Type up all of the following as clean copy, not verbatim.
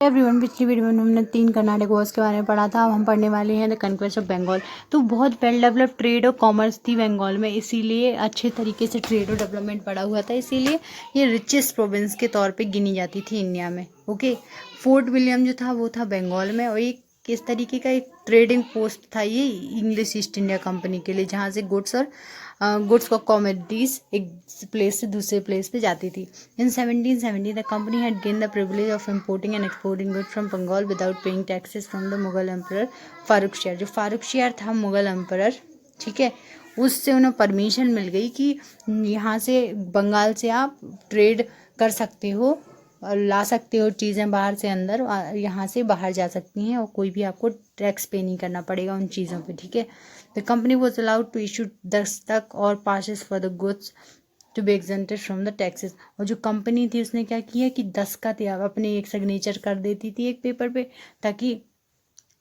Everyone, पिछली video में हमने 3 कर्नाटक वॉर्स के बारे में पढ़ा था। अब हम पढ़ने वाले हैं द कन्क्वेस्ट ऑफ बंगाल। तो बहुत वेल डेवलप्ड ट्रेड और कॉमर्स थी बंगाल में, इसीलिए अच्छे तरीके से ट्रेड और डेवलपमेंट पड़ा हुआ था, इसीलिए ये रिचेस्ट प्रोविंस के तौर पे गिनी जाती थी इंडिया में। ओके, फोर्ट विलियम जो था वो था बंगाल में, और एक किस तरीके का एक ट्रेडिंग पोस्ट था ये इंग्लिश ईस्ट इंडिया कंपनी के लिए, जहाँ से गुड्स और कॉमोडिटीज एक प्लेस से दूसरे प्लेस पे जाती थी। In 1770 the company had gain the privilege of importing and exporting good from Bengal without paying taxes from the Mughal emperor Farrukhsiyar. जो फारुखशियार था मुगल एम्परर, ठीक है, उससे उन्हें परमिशन मिल गई कि यहाँ से बंगाल से आप ट्रेड कर सकते हो और ला सकते हो चीज़ें बाहर से अंदर, यहाँ से बाहर जा सकती हैं, और कोई भी आपको टैक्स पे नहीं करना पड़ेगा उन चीज़ों पे, ठीक है। The company was allowed to issue दस्तक और passes for the goods to be exempted from the taxes. और जो कंपनी थी उसने क्या किया कि दस्तखत या अपने एक सिग्नेचर कर देती थी एक पेपर पे, ताकि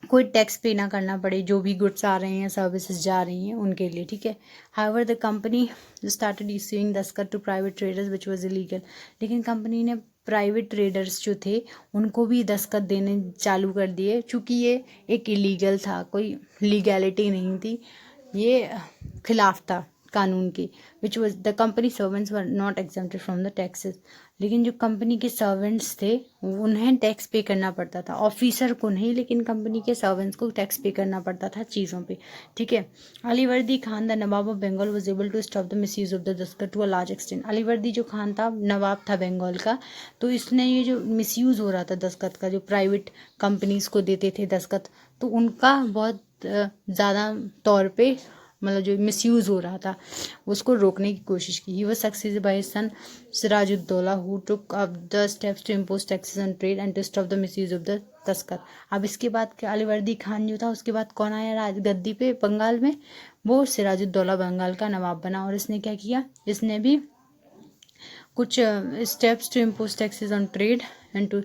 कोई टैक्स पे ना करना पड़े जो भी गुड्स आ रहे हैं, सर्विसेज जा रही हैं उनके लिए, ठीक है। However the company started issuing दस्तखत to private traders which was illegal. लेकिन कंपनी ने प्राइवेट ट्रेडर्स जो थे उनको भी दस्तखत देने चालू कर दिए, चूँकि ये एक इलीगल था, कोई लीगैलिटी नहीं थी, ये खिलाफ था कानून की। Which was the company servants were not exempted from the taxes. लेकिन जो कंपनी के सर्वेंट्स थे उन्हें टैक्स पे करना पड़ता था, ऑफिसर को नहीं, लेकिन कंपनी के सर्वेंट्स को टैक्स पे करना पड़ता था चीज़ों पे, ठीक है। Alivardi Khan the nawab of Bengal was able to stop the misuse of the दस्तखत to a large extent. Alivardi जो खान था, नवाब था बंगाल का, तो इसने ये जो मिस यूज़ हो रहा था दस्तखत का, जो प्राइवेट कंपनीज को देते थे दस्तखत, तो उनका बहुत ज़्यादा तौर पे मतलब जो मिसयूज़ हो रहा था उसको रोकने की कोशिश की। He was successful by his son Sirajuddaula who took up the steps to impose taxes on trade and to stop the misuse of the तस्कर। अब इसके बाद अलीवर्दी खान जो था, उसके बाद कौन आया राज गद्दी पे बंगाल में? वो सिराजुद्दौला बंगाल का नवाब बना, और इसने क्या किया, इसने भी कुछ steps to impose taxes on trade and to,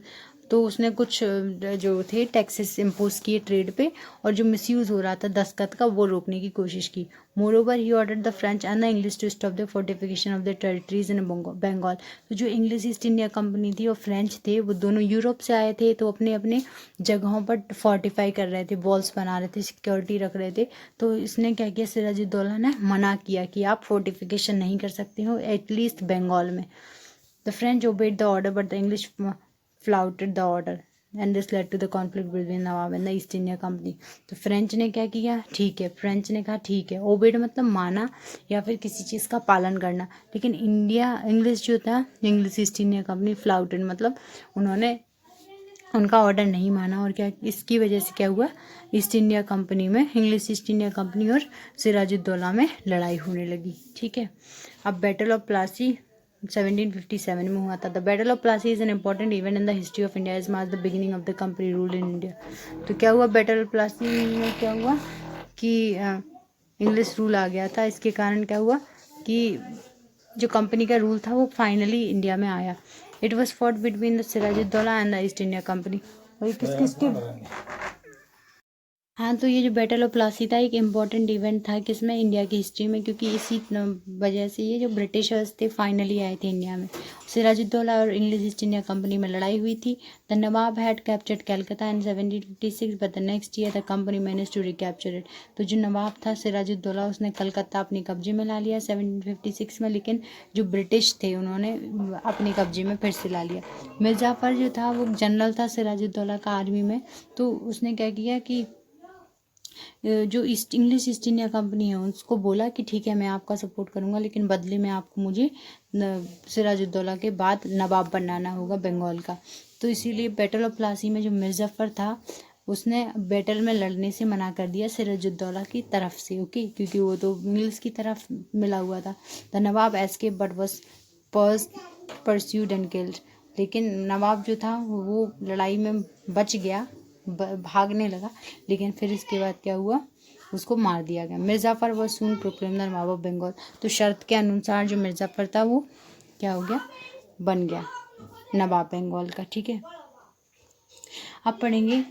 तो उसने कुछ जो थे टैक्सेस इम्पोज किए ट्रेड पे, और जो मिसयूज़ हो रहा था दस्तखत का वो रोकने की कोशिश की। Moreover he order the French and the English to stop the fortification of the territories in Bengal. तो जो इंग्लिश ईस्ट इंडिया कंपनी थी और फ्रेंच थे, वो दोनों यूरोप से आए थे, तो अपने अपने जगहों पर फोर्टिफाई कर रहे थे, वॉल्स बना रहे थे, सिक्योरिटी रख रहे थे। तो इसने क्या किया, सिराजुद्दौला ने मना किया कि आप फोर्टिफिकेशन नहीं कर सकते हो एटलीस्ट बंगाल में। The French obeyed the order, but the English flouted the order, and this led to the conflict between Nawab and the East India Company. तो फ्रेंच ने क्या किया, ठीक है, फ्रेंच ने कहा ठीक है, ओबेड मतलब माना या फिर किसी चीज़ का पालन करना, लेकिन इंग्लिश जो था, इंग्लिश ईस्ट इंडिया कंपनी, फ्लाउटेड मतलब उन्होंने उनका ऑर्डर नहीं माना, और क्या इसकी वजह से क्या हुआ, ईस्ट इंडिया कंपनी में, इंग्लिश ईस्ट इंडिया कंपनी और सिराजुद्दौला में लड़ाई होने लगी, ठीक है। अब बैटल ऑफ प्लासी 1757 में हुआ था। The battle of Plassey is an important event in the history of India, is marks the beginning of the company rule in India. तो क्या हुआ, बैटल ऑफ प्लासी में क्या हुआ कि इंग्लिश रूल आ गया था, इसके कारण क्या हुआ कि जो कंपनी का रूल था वो फाइनली इंडिया में आया। It was fought between the Sirajuddaula and the East India Company. और किस किस के, हाँ, तो ये जो बैटल ऑफ प्लासी था एक इम्पॉर्टेंट इवेंट था किसमें, इंडिया की हिस्ट्री में, क्योंकि इसी वजह से ये जो ब्रिटिशर्स थे फाइनली आए थे इंडिया में। सिराजुद्दौला और इंग्लिश ईस्ट इंडिया कंपनी में लड़ाई हुई थी। The nawab had captured Calcutta in 1756, but the next year the company manage to recapture it. तो जो नवाब था सिराजुद्दौला, उसने कलकत्ता अपने कब्जे में ला लिया 1756 में, लेकिन जो ब्रिटिश थे उन्होंने अपने कब्जे में फिर से ला लिया। मिर्ज़ाफर जो था वो जनरल था सिराजुद्दौला का आर्मी में, तो उसने क्या किया कि जो इंग्लिश ईस्ट इंडिया कंपनी है उसको बोला कि ठीक है मैं आपका सपोर्ट करूंगा, लेकिन बदले में आपको मुझे सिराजुद्दौला के बाद नवाब बनाना होगा बंगाल का। तो इसीलिए बैटल ऑफ प्लासी में जो मिर्ज़ाफर था उसने बैटल में लड़ने से मना कर दिया सिराजुद्दौला की तरफ से, ओके, क्योंकि वो तो इंग्लिश की तरफ मिला हुआ था। The nawab escape but was pursued and killed. लेकिन नवाब जो था वो लड़ाई में बच गया, भागने लगा, लेकिन फिर इसके बाद क्या हुआ, उसको मार दिया गया। Mir Jafar was soon proclaimed the nawab of Bengal. तो शर्त के अनुसार जो मिर्ज़ाफर था वो क्या हो गया, बन गया नवाब बंगाल का, ठीक है। अब पढ़ेंगे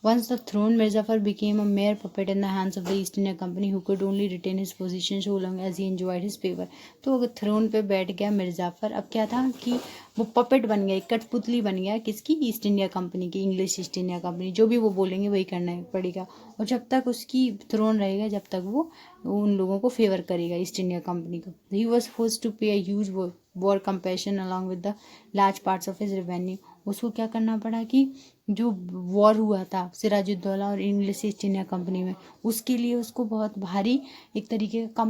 Once the throne, Mirzafar became a mere puppet in the hands of the East India Company, who could only retain his position so long as he enjoyed his favor. तो अगर थ्रोन पे बैठ गया मिर्जाफर, अब क्या था कि वो पपेट बन गया, एक कठपुतली बन गया, किसकी? ईस्ट इंडिया कंपनी की, इंग्लिश ईस्ट इंडिया कंपनी। जो भी वो बोलेंगे वही करना पड़ेगा, और जब तक उसकी थ्रोन रहेगा, जब तक वो उन लोगों को फेवर करेगा, ईस्ट इंडिया कंपनी को। ही वॉज फोर्स टू पे a huge war compassion along with the large parts of his revenue. उसको क्या करना पड़ा कि जो वॉर हुआ था सिराजुद्दौला और इंग्लिश ईस्ट इंडिया कंपनी में, उसके लिए उसको बहुत भारी एक तरीके का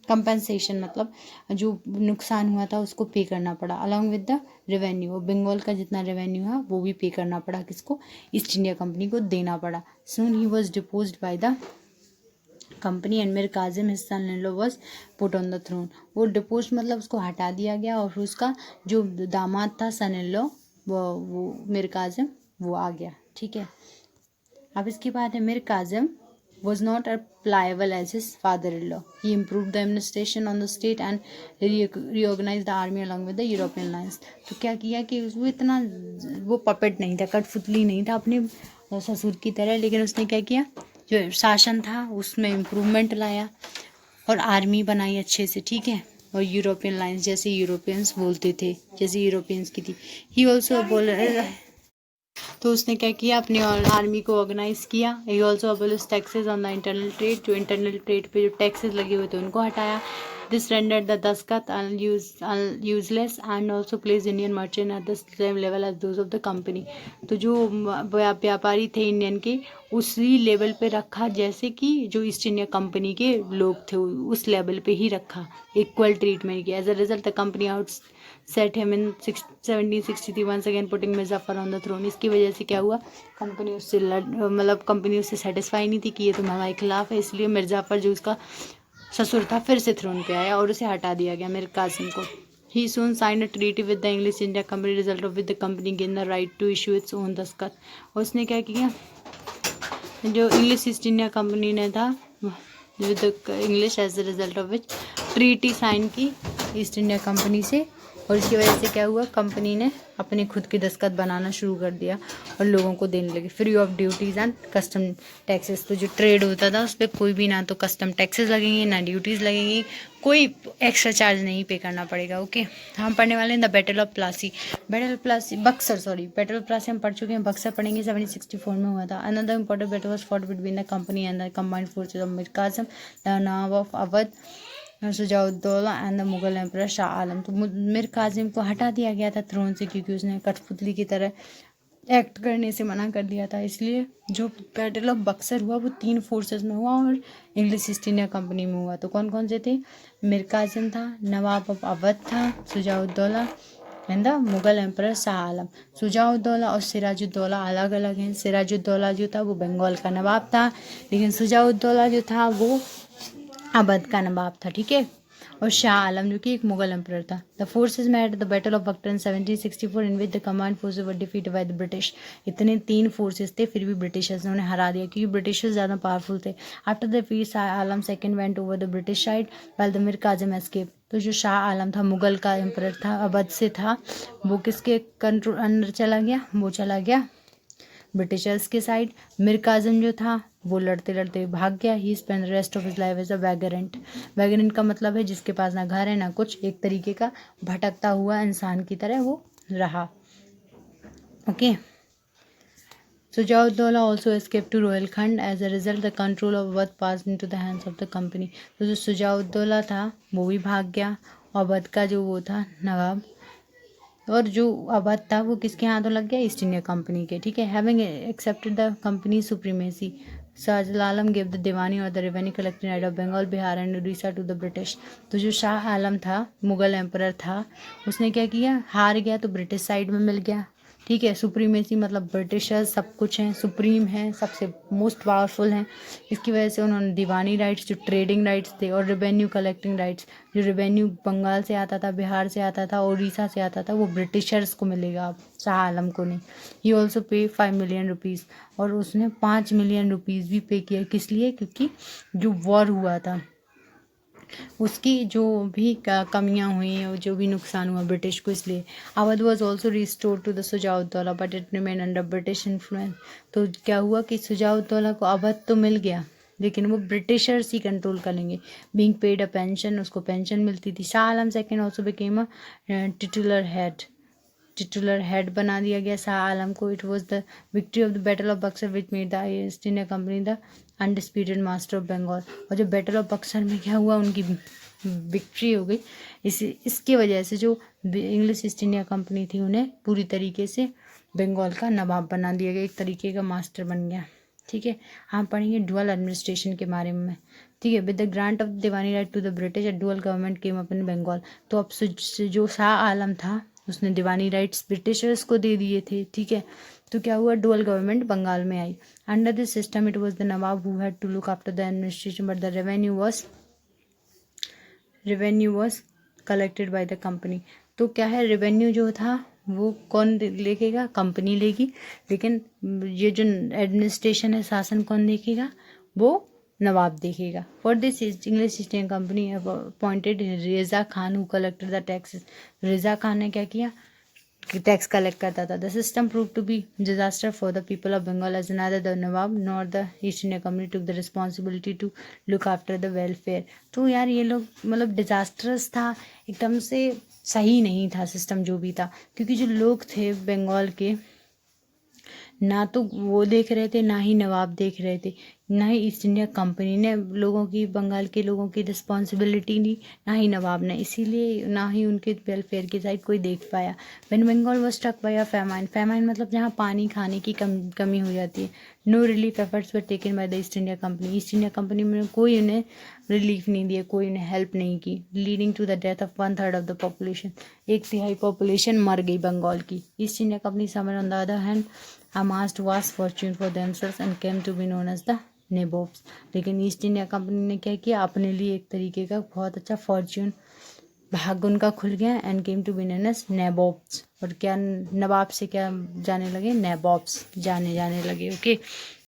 कंपेंसेशन मतलब जो नुकसान हुआ था उसको पे करना पड़ा, अलॉन्ग विद द रेवेन्यू। और बंगाल का जितना रेवेन्यू है वो भी पे करना पड़ा, किसको? ईस्ट इंडिया कंपनी को देना पड़ा। Soon he was deposed by the company and Mir Qasim his son in law was put on the throne. वो डिपोज मतलब उसको हटा दिया गया, और उसका जो दामाद था सन इन लॉ वो मीर काजिम वो आ गया, ठीक है। अब इसके बाद है Mir Kazim was not as pliable as his father-in-law. He improved the administration on the state and reorganized the army along with the European lines. तो क्या किया कि वो इतना वो पपेट नहीं था, कठपुतली नहीं था अपने ससुर की तरह, लेकिन उसने क्या किया, जो शासन था उसमें इम्प्रूवमेंट लाया और आर्मी बनाई अच्छे से, ठीक है। और यूरोपियन लाइन्स, जैसे यूरोपियंस बोलते थे, जैसे यूरोपियंस की थी। ही ऑल्सो तो उसने क्या किया, अपनी आर्मी को ऑर्गेनाइज किया। He also abolish taxes on the internal trade, जो इंटरनल ट्रेड पे जो टैक्सेस लगे हुए थे उनको हटाया। This rendered the dastak useless and also place Indian merchant at the same level as those of the company. तो जो व्यापारी थे इंडियन के, उसी लेवल पे रखा जैसे कि जो ईस्ट इंडिया कंपनी के लोग थे, उस लेवल पे ही रखा, इक्वल ट्रीटमेंट किया। As a result the company ousted him in 1763 once again putting Mir Jafar on the throne. इसकी वजह से क्या हुआ, कंपनी उससे कंपनी उससे सेटिस्फाई नहीं थी कि ये तो हमारे खिलाफ है, इसलिए मिर्जाफर जो उसका ससुर था फिर से थ्रोन पे आया और उसे हटा दिया गया, मीर कासिम को। ही soon signed a treaty with the English India Company, result of which the company gained the right to issue its own दस्तखत। उसने क्या किया, जो इंग्लिश ईस्ट इंडिया कंपनी ने था with the English, as the result of which treaty sign की East India Company से, और इसकी वजह से क्या हुआ, कंपनी ने अपने खुद की दस्तखत बनाना शुरू कर दिया और लोगों को देने लगे free of duties and custom taxes. तो जो ट्रेड होता था उस पर कोई भी ना तो कस्टम टैक्सेस लगेंगे ना ड्यूटीज़ लगेंगी, कोई एक्स्ट्रा चार्ज नहीं पे करना पड़ेगा। ओके, हम पढ़ने वाले हैं the battle of Plassey. Battle of Plassey हम पढ़ चुके हैं, बक्सर पढ़ेंगे, 1764 में हुआ था। Another important battle was fought between the company and the combined forces of Mir Qasim, the nawab of Awadh, Shujauddaula and the Mughal emperor Shah Alam. तो मीर कासिम को हटा दिया गया था थ्रोन से, क्योंकि उसने कठपुतली की तरह एक्ट करने से मना कर दिया था। इसलिए जो बैटल ऑफ बक्सर हुआ वो 3 फोर्सेस में हुआ और इंग्लिश ईस्ट इंडिया कंपनी में हुआ। तो कौन कौन से थे, मीर कासिम था, नवाब ऑफ अवध था, Shujauddaula and the Mughal emperor Shah Alam. Shujauddaula और सिराजुद्दौला अलग अलग हैं। सिराजुद्दौला जो था वो बंगाल का नवाब था, लेकिन सुजाउद्दौला जो था वो अवध का नवाब था, ठीक है। और शाह आलम जो कि एक मुगल एम्परर था। The forces met at the battle of Buxar in 1764 in which the command forces were defeated by the British. इतने 3 फोर्सेज थे, फिर भी ब्रिटिशर्स ने उन्हें हरा दिया, क्योंकि ब्रिटिशर्स ज़्यादा पावरफुल थे। After the defeat Shah Alam second went over the British side while the Mir Qasim escape. तो जो शाह आलम था, मुगल का एम्परर था, अवध से था, वो किसके कंट्रोल अंडर चला गया, वो चला गया ब्रिटिशर्स के साइड। मीर कासिम जो था वो लड़ते लड़ते भाग गया। He spend rest of his life as a vagrant. Vagrant का मतलब है जिसके पास ना घर है ना कुछ, एक तरीके का भटकता हुआ इंसान की तरह वो रहा। Okay, Shujauddaula also escape to Rohilkhand. As a result the control of Awadh pass into the hands of the company. तो जो सुजाउद्दौला था वो भी भाग गया, और अवध का जो वो था नवाब, और जो अवध था वो किसके हाथों लग गया, ईस्ट इंडिया कंपनी के, ठीक है। Having accepted the company supremacy, Shah Alam give the diwani और the revenue collecting right of Bengal, Bihar and Orissa to the British. तो जो शाह आलम था, मुगल एम्परर था, उसने क्या किया, हार गया तो ब्रिटिश साइड में मिल गया, ठीक है। सुप्रीमेसी मतलब ब्रिटिशर्स सब कुछ हैं, सुप्रीम हैं, सबसे मोस्ट पावरफुल हैं। इसकी वजह से उन्होंने दीवानी राइट्स, जो ट्रेडिंग राइट्स थे, और रेवेन्यू कलेक्टिंग राइट्स, जो रेवेन्यू बंगाल से आता था, बिहार से आता था, उड़ीसा से आता था, वो ब्रिटिशर्स को मिलेगा, अब शाह आलम को नहीं। ही ऑल्सो पे 5 मिलियन रुपीज़, और उसने 5 मिलियन रुपीज़ भी पे किया, किस लिए, क्योंकि जो वॉर हुआ था उसकी जो भी कमियां हुई और जो भी नुकसान हुआ ब्रिटिश को, इसलिए Awadh was also restore to the Shujauddaula but it remain under British influence. तो क्या हुआ कि सुजाउद्दौला को अवध तो मिल गया लेकिन वो ब्रिटिशर्स ही कंट्रोल करेंगे। बीइंग पेड अ पेंशन, उसको पेंशन मिलती थी। Shah Alam second also became a titular head बना दिया गया शाह आलम को। It was the victory of the battle of Buxar which made the East India company the undisputed master of Bengal. और जब बैटल ऑफ बक्सर में क्या हुआ, उनकी विक्ट्री हो गई। इसकी वजह से जो इंग्लिश ईस्ट इंडिया कंपनी थी उन्हें पूरी तरीके से बंगाल का नवाब बना दिया गया, एक तरीके का मास्टर बन गया। ठीक है, हम पढ़ेंगे डुअल एडमिनिस्ट्रेशन के बारे में। ठीक है, with the grant of diwani right to the British, dual government came up in Bengal. तो अब जो शाह आलम था उसने दीवानी राइट्स ब्रिटिशर्स को दे दिए थे। ठीक है, तो क्या हुआ, डुअल गवर्नमेंट बंगाल में आई। Under this system it was the nawab who had to look after the administration but the revenue was collected by the company. तो क्या है, रेवेन्यू जो था वो कौन लेकेगा, कंपनी लेगी, लेकिन ये जो एडमिनिस्ट्रेशन है, शासन कौन देखेगा, वो नवाब देखेगा। For this English East India company appointed Reza Khan who collected the taxes. Reza Khan ने क्या किया, टैक्स कलेक्ट करता था। The system prove to be disaster for the people of Bengal as neither the nawab nor the East India company took the responsibility to look after the welfare. तो यार ये लोग मतलब डिजास्टर्स था, एकदम से सही नहीं था सिस्टम जो भी था, क्योंकि जो लोग थे बंगाल के ना तो वो देख रहे थे, ना ही नवाब देख रहे थे, ना ही ईस्ट इंडिया कंपनी ने लोगों की, बंगाल के लोगों की रिस्पॉन्सिबिलिटी ली, ना ही नवाब ने, इसीलिए ना ही उनके वेलफेयर की साइड कोई देख पाया। When Bengal was struck by a famine मतलब जहाँ पानी खाने की कमी हो जाती है। No relief efforts were taken by the East India Company. East India Company में कोई उन्हें रिलीफ नहीं दिया, कोई उन्हें हेल्प नहीं की, leading to the death of 1/3 of the population. 1/3 population मर गई बंगाल की। East India Company summer on the other hand amassed vast fortune for themselves and came to be known as the nabobs। लेकिन east India company ने क्या किया, अपने लिए एक तरीके का बहुत अच्छा फॉर्च्यून, भाग उनका खुल गया, and came to be known as nabobs. और क्या, नवाब से क्या जाने लगे, नैबोब्स जाने लगे। ओके,